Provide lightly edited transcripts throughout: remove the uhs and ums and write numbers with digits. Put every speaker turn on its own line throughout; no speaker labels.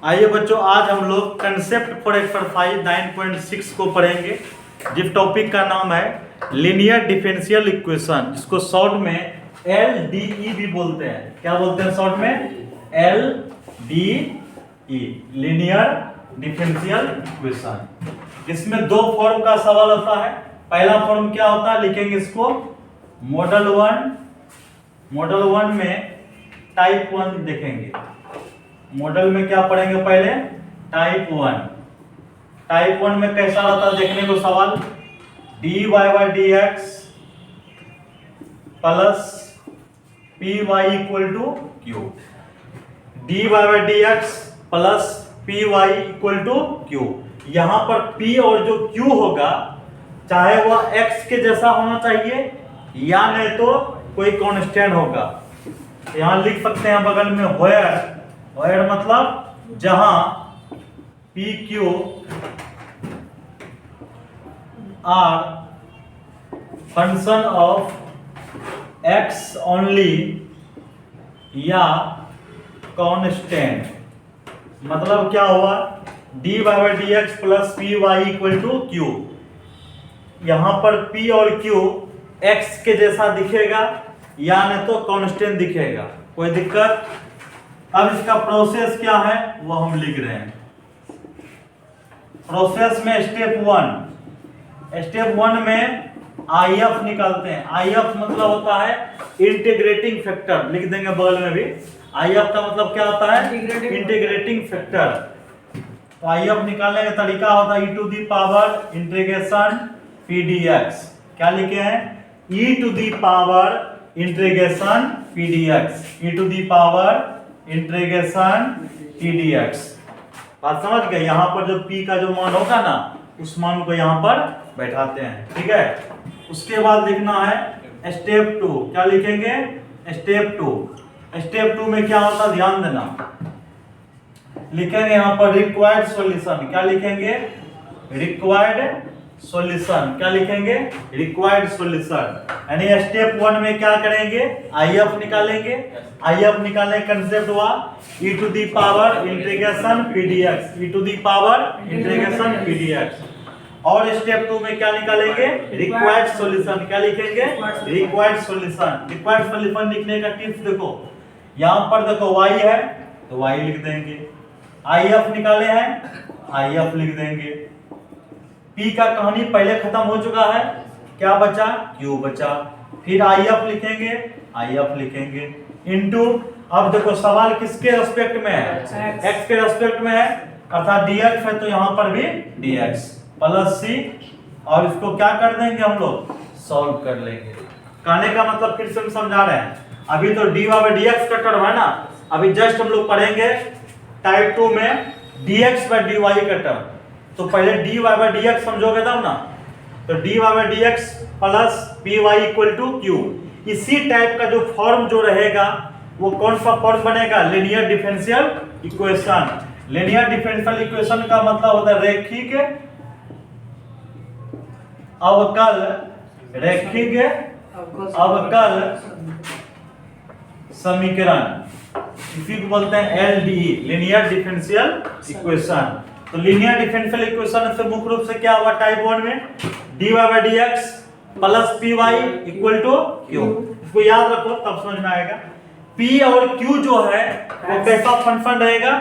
आइए बच्चों, आज हम लोग कंसेप्ट फॉर एक्सरसाइज 9.6 को पढ़ेंगे, जिस टॉपिक का नाम है लीनियर डिफरेंशियल इक्वेशन, जिसको शॉर्ट में LDE भी बोलते हैं। क्या बोलते हैं शॉर्ट में? LDE, linear differential equation. इसमें दो फॉर्म का सवाल होता है। पहला फॉर्म क्या होता है, लिखेंगे इसको मॉडल वन में टाइप 1 देखेंगे। मॉडल में क्या पढ़ेंगे पहले? टाइप 1 में कैसा रहता है देखने को सवाल, dy/dx plus py equal to q, dy/dx plus py equal to q। यहां पर p और जो q होगा, चाहे वह x के जैसा होना चाहिए या नहीं तो कोई कांस्टेंट होगा। यहां लिख सकते हैं बगल में वेयर मतलब जहां PQ are function of x only या कांस्टेंट। मतलब क्या हुआ, dy/dx plus py equal to q। यहां पर p और q x के जैसा दिखेगा या नहीं तो कांस्टेंट दिखेगा, कोई दिक्कत? अब इसका प्रोसेस क्या है वो हम लिख रहे हैं। प्रोसेस में स्टेप 1 में IF निकालते हैं। IF मतलब होता है इंटीग्रेटिंग फैक्टर, लिख देंगे बगल में भी। IF का मतलब क्या होता है? Integrating factor. तो IF निकालने का तरीका होता है e⁻ इंटीग्रेशन pdx। क्या लिखे हैं? e⁻ integration pdx, integration pdx। बात समझ गए? यहाँ पर जो p का जो मान होगा ना, उस मान को यहाँ पर बैठाते हैं, ठीक है। उसके बाद लिखना है स्टेप 2। क्या लिखेंगे? स्टेप 2 में क्या होता है ध्यान देना। लिखेंगे यहाँ पर रिक्वायर्ड सॉल्यूशन। क्या लिखेंगे? Required solution. क्या लिखेंगे? Required solution. यानी स्टेप 1 में क्या करेंगे? IF निकालेंगे। IF निकालने कंसेप्ट हुआ e⁻ इंटीग्रेशन pdx, और स्टेप 2 में क्या निकालेंगे? Required solution. क्या लिखेंगे? रिक्वायर्ड सॉल्यूशन लिखने का टिप्स देखो, यहाँ पर देखो y है तो y लिख देंगे, IF निकाले हैं IF लिख देंगे। P का कहानी पहले खत्म हो चुका है, क्या बचा? Q बचा। फिर IF लिखेंगे इनटू, अब देखो सवाल किसके रेस्पेक्ट में है? x के रेस्पेक्ट में है, अर्थात dx है तो यहाँ पर भी dx प्लस c, और इसको क्या कर देंगे हम लोग? सॉल्व कर लेंगे। कहने का मतलब फिर से हम समझा रहे हैं, अभी तो dy/dx का टर्म है ना, अभी जस्ट हम लोग पढ़ेंगे टाइप 2 में dx/dy का टर्म। तो पहले dy/dx समझोगे तब ना, तो dy/dx plus py equal to q। इसी टाइप का जो फॉर्म जो रहेगा वो कौन सा फॉर्म बनेगा? Linear differential equation. Linear differential equation का मतलब होता है रैखिक अवकल समीकरण। इसी को बोलते हैं LDE, लीनियर डिफरेंशियल इक्वेशन। तो लीनियर डिफरेंशियल इक्वेशन से मुख्य रूप से क्या हुआ टाइप 1 में? dy/dx plus py equal to q। इसको याद रखो तब समझ में आएगा। p और q जो है वो कैसा फंक्शन रहेगा?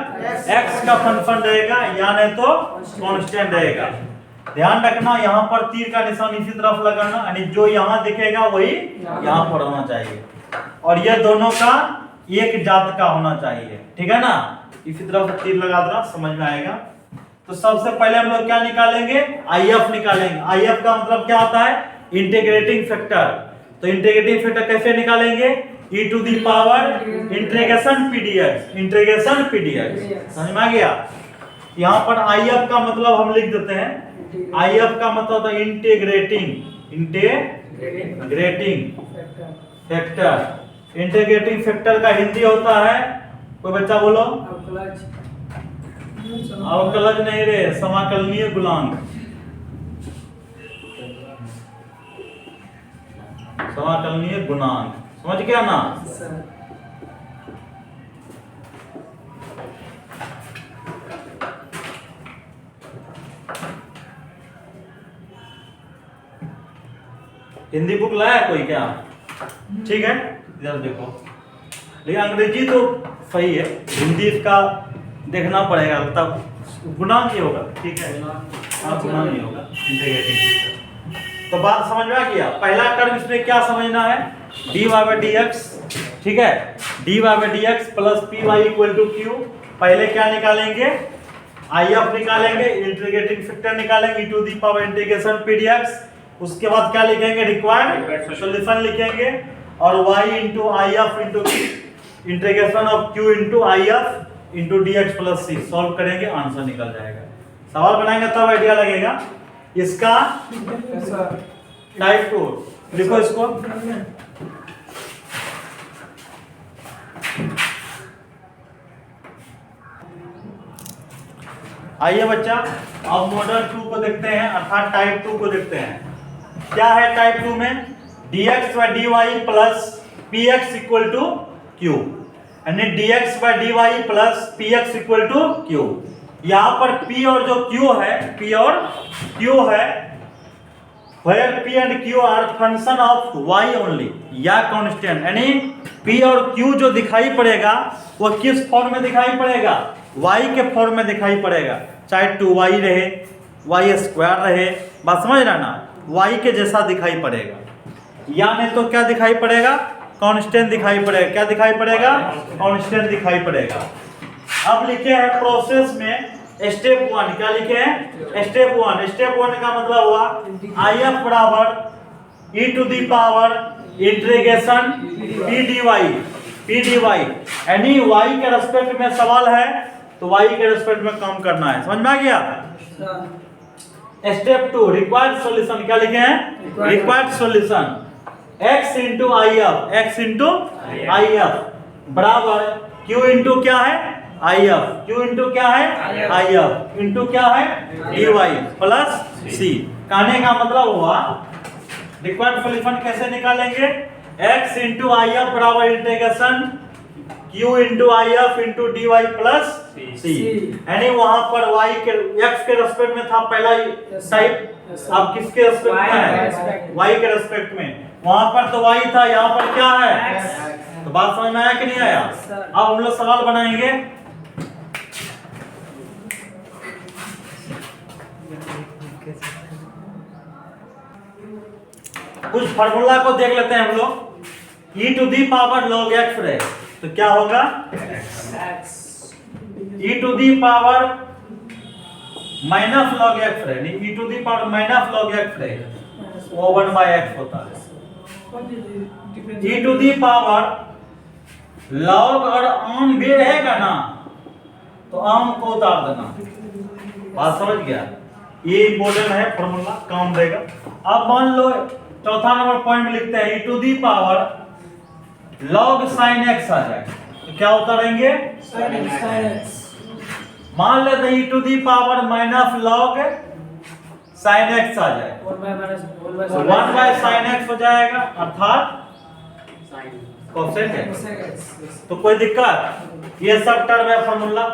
x का फंक्शन रहेगा या नहीं तो कांस्टेंट रहेगा। ध्यान रखना, यहाँ पर तीर का निशान इसी तरफ लगाना, यानी जो यहाँ दिखेगा वही यहाँ पर होना चाहिए, और ये दोनों का एक जात का होना चाहिए, ठीक है ना। इसी तरफ तीर लगा देना, समझ में आएगा। तो सबसे पहले हम लोग क्या निकालेंगे? IF निकालेंगे। IF का मतलब क्या होता है? Integrating factor. तो इंटीग्रेटिंग फैक्टर कैसे निकालेंगे? e⁻ integration pdx। समझ में आ गया? यहाँ पर IF का मतलब हम लिख देते हैं, IF का मतलब होता है इंटीग्रेटिंग फैक्टर। इंटीग्रेटिंग फैक्टर का हिंदी होता है, कोई बच्चा बोलो? अवकलज नहीं रे, समाकलनीय गुणांक। समाकलनीय गुणांक, समझ गया ना? हिंदी बुक लाया कोई क्या? ठीक है, इधर देखो। लेकिन अंग्रेजी तो सही है, हिंदी इसका देखना पड़ेगा, तब गुना नहीं होगा। ठीक है, हाँ गुना नहीं होगा इंटीग्रेटिंग। तो बात समझ में आ गया। पहला टर्म इसमें क्या समझना है, dy बाई dx। ठीक है, dy by dx plus py equal to q। पहले क्या निकालेंगे, if निकालेंगे, इंटीग्रेटिंग फैक्टर निकालेंगे, to the power integration p dx। उसके बाद क्या लिखेंगे, रिक्वायर्ड सॉल्यूशन लिखेंगे, और y into if into integration of q into if into dx plus c solve करेंगे, आंसर निकल जाएगा। सवाल बनाएंगे तब आइडिया लगेगा। इसका टाइप 2 लिखो इसको। आइए बच्चा, अब मॉडल 2 को देखते हैं, अर्थात टाइप 2 को देखते हैं। क्या है टाइप 2 में, dx by dy plus px equal to q, यानी dx by dy plus px equal to q। यहाँ पर p और जो q है, p और q है, where p and q are function of y only, या कांस्टेंट, यानी p और q जो दिखाई पड़ेगा वो किस फॉर्म में दिखाई पड़ेगा, y के फॉर्म में दिखाई पड़ेगा। चाहे 2y रहे, y स्क्वायर रहे, बात समझ रहा ना, y के जैसा दिखाई पड़ेगा। या नहीं तो क्या दिखाई पड़ेगा, कांस्टेंट दिखाई पड़ेगा। क्या दिखाई पड़ेगा, कांस्टेंट दिखाई पड़ेगा। अब लिखे हैं प्रोसेस में स्टेप 1, क्या लिखे हैं, स्टेप 1। स्टेप 1 का मतलब हुआ if बराबर e to the power integration p dy, यानी y के रेस्पेक्ट में सवाल है तो y के रेस्पेक्ट में काम करना है। समझ में आ गया। स्टेप 2 रिक्वायर्ड सॉल्यूशन, क्या लिखे हैं, required solution x into if, x into if बराबर q इंटू क्या है, if, q इंटू क्या है, if इंटू क्या है, dy प्लस c। कहने का मतलब हुआ रिक्वायर्ड सॉल्यूशन कैसे निकालेंगे, x इंटू if बराबर integration q into if into dy plus c। यानी वहां पर y के x के रेस्पेक्ट में था पहला टाइप, अब किसके रेस्पेक्ट में है, y के रेस्पेक्ट में। वहां पर तो y था, यहाँ पर क्या है, तो बात समझ में आया कि नहीं आया। अब हम लोग सवाल बनाएंगे। कुछ फार्मूला को देख लेते हैं हम लोग। e to the power log x रहे तो क्या होगा, e to the power minus log x रहे, नहीं e to the power minus log x रहे, वो 1/x होता है। e to the power log और आम भी रहेगा ना, तो आम को उतार देना। बात समझ गया, ये इंपॉर्टेंट है फॉर्मूला, काम देगा। अब मान लो चौथा नंबर पॉइंट में लिखते हैं e to the power log sin x आ जाए तो क्या उतारेंगे, मान लेते हैं e to the power minus log sin x आ जाए, 1 बाय sin x हो जाएगा, अर्थात कोसेक x। तो कोई दिक्कत, ये सब टर्म है फॉर्मूला।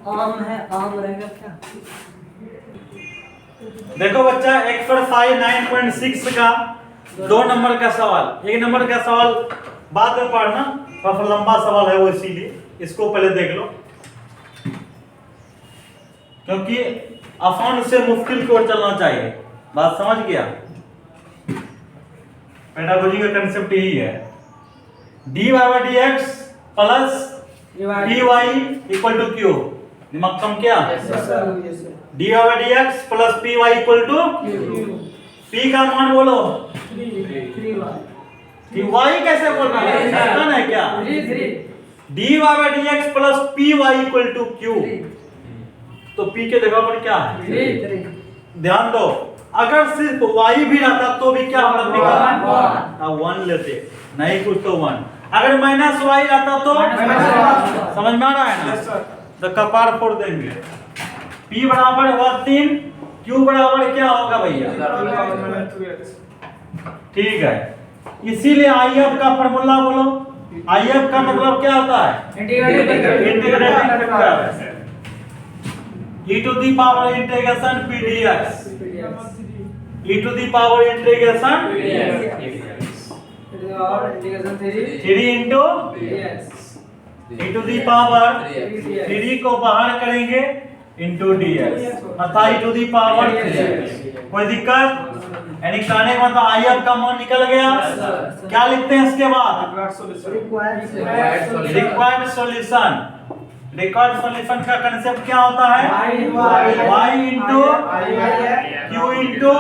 आम है, आम रहेगा क्या।
देखो बच्चा, एक्सरसाइज 9.6 का 2 नंबर का सवाल, 1 नंबर का सवाल बाद में पढ़ना, काफी लंबा सवाल है वो, इसीलिए इसको पहले देख लो, क्योंकि आसान से मुश्किल की ओर चलना चाहिए। बात समझ गया, पेडागोजी का कंसेप्ट यही है। dy by dx plus py equal to q, दिमाग कम क्या, dy by dx plus py equal to p का मान बोलो, y कैसे बोलना है क्या, dy by dx plus py equal to q, तो p के जगह पर क्या है, ध्यान दो, अगर सिर्फ y भी रहता तो भी क्या होता, 1 लेते, नहीं कुछ तो 1। अगर माइनस y रहता तो समझ में आ रहा है ना, तो कपार फोड़ देंगे। p बराबर हुआ 3, q बराबर क्या होगा भैया, ठीक है। इसीलिए if का फार्मूला बोलो, if का मतलब क्या होता है, integrating factor, e to the power integration p dx, e to the power integration 3 into e to the power 3 को बाहर करेंगे into dx अर्थात e to the power 3x। कोई दिक्कत? यानी कहने का मतलब आई अब का मान निकल गया। क्या लिखते हैं इसके बाद? Required solution. रिक्वायर्ड सॉल्यूशन का कांसेप्ट क्या होता है? y into q into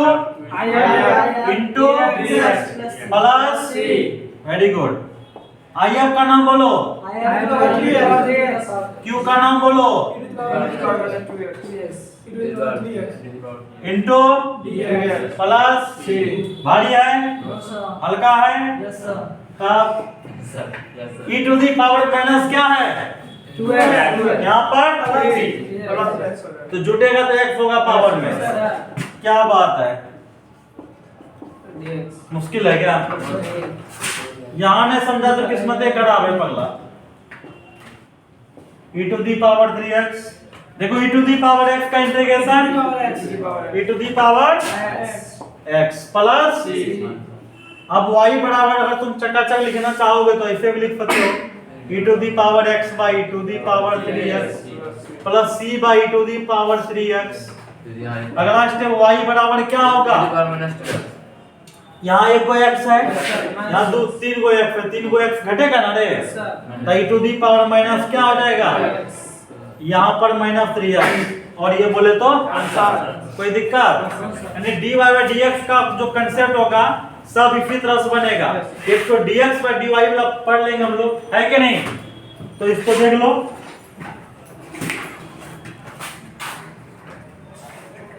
plus very good. आई अब का नाम बोलो, क्यू का नाम बोलो, इंटू प्लस भारी है हल्का है तब e to the power minus क्या है? यहाँ पर तो जुटेगा तो x होगा पावर में। क्या बात है, मुश्किल है क्या? यहाँ ने समझा तो किस्मतें खराब है पगला। e to the power 3x, देखो e to the power x का integration e to the power x plus अब y बराबर अगर तुम चकाचक लिखना चाहोगे तो ऐसे भी लिख सकते हो e to the power x by e to the power 3x plus c by e to the power 3x। अगला स्टेप y बराबर क्या होगा? यहाँ एक को x है, यहाँ दो तीन को x है, तीन को x घटेगा ना रे, तो e to the power minus क्या हो जाएगा? यहाँ पर माइनस 3x और ये बोले तो आंसर। कोई दिक्कत? यानी dy बाई dx का जो कंसेप्ट होगा सब इसी तरह से बनेगा। एक तो dx बाई dy वाला पढ़ लेंगे हम लोग, है कि नहीं? तो इसको देख लो।